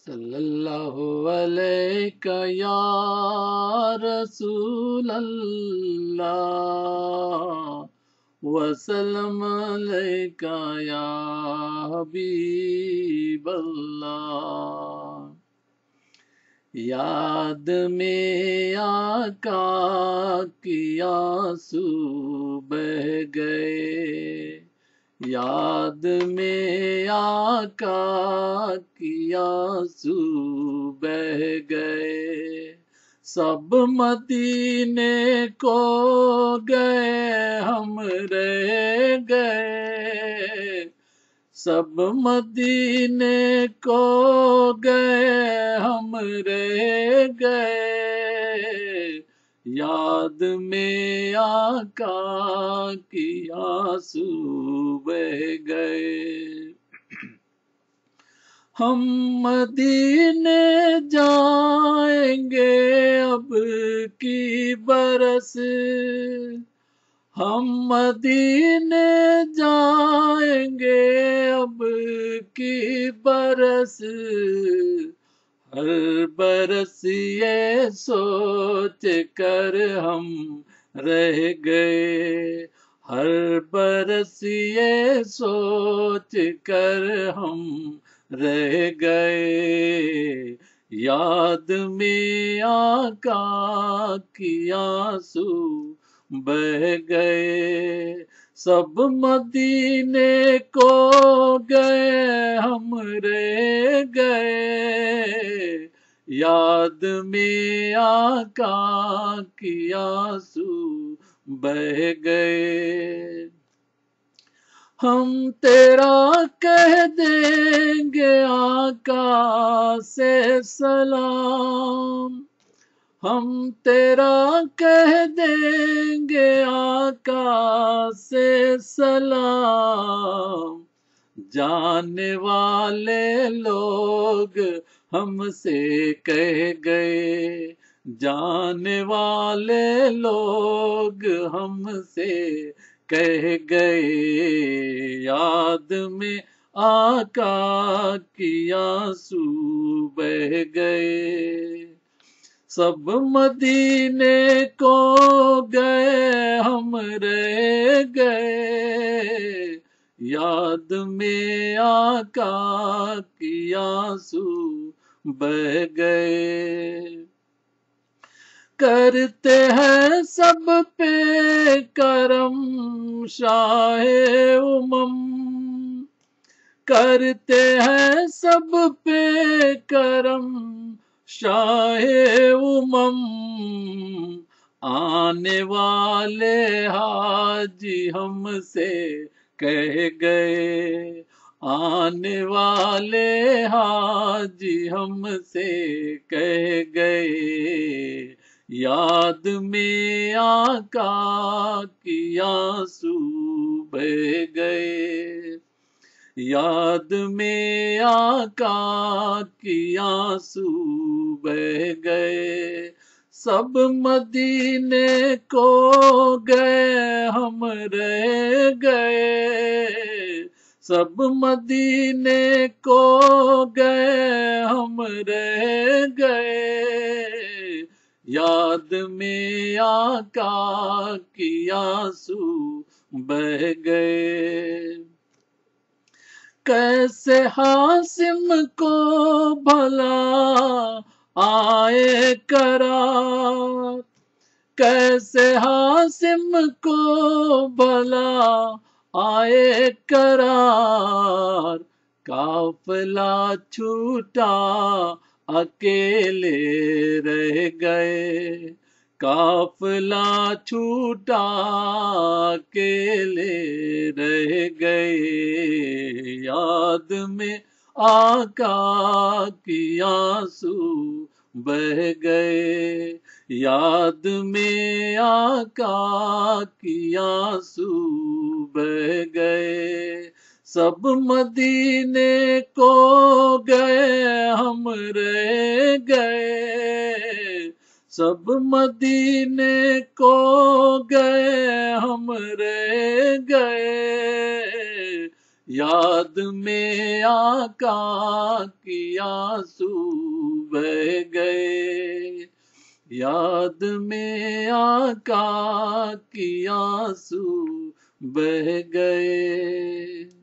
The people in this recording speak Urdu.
صلی اللہ علیہ یا رسول اللہ وسلم علیہ یا حبیب اللہ. یاد میں آقا کی آنسو بہہ گئے، یاد میں آقا کی آنسو بہہ گئے. سب مدینے کو گئے ہم رہ گئے، سب مدینے کو گئے ہم رہ گئے. یاد میں آقا کی آنسو بہہ گئے. ہم مدینے جائیں گے اب کی برس، ہم مدینے جائیں گے اب کی برس. ہر برس یہ سوچ کر ہم رہ گئے، ہر برس یہ سوچ کر ہم رہ گئے. یاد میں آقا کی آنسو بہہ گئے، سب مدینے کو گئے ہم رہ گئے. یاد میں آقا کی آنسو بہہ گئے. ہم تیرا کہہ دیں گے آقا سے سلام، ہم تیرا کہہ دیں گے آقا سے سلام. جانے والے لوگ ہم سے کہہ گئے، جانے والے لوگ ہم سے کہہ گئے. یاد میں آقا کی آنسو بہہ گئے، سب مدینے کو گئے ہم رہ گئے. یاد میں آقا کی آنسو بہہ گئے. کرتے ہیں سب پہ کرم شاہ امم، کرتے ہیں سب پہ کرم شاہ امم. آنے والے حاجی ہم سے کہہ گئے، آنے والے حاجی ہم سے کہہ گئے. یاد میں آقا کی آنسو بہہ گئے، یاد میں آقا کی آنسو بہہ گئے. سب مدینے کو گئے ہم رہ گئے، سب مدینے کو گئے ہم رہ گئے. یاد میں آقا کی آنسو بہہ گئے. کیسے حاسم کو بھلا آئے قرار، کیسے حاسم کو بھلا آئے قرار. قافلہ چھوٹا اکیلے رہ گئے، قافلہ چھوٹا اکیلے رہ گئے. یاد میں آقا کی آنسو بہہ گئے، یاد میں آقا کی آنسو بہہ گئے. سب مدینے کو گئے ہم رہ گئے، سب مدینے کو گئے ہم رہ گئے. یاد میں آقا کی آنسو بہ گئے، یاد میں آقا کی آنسو بہ گئے۔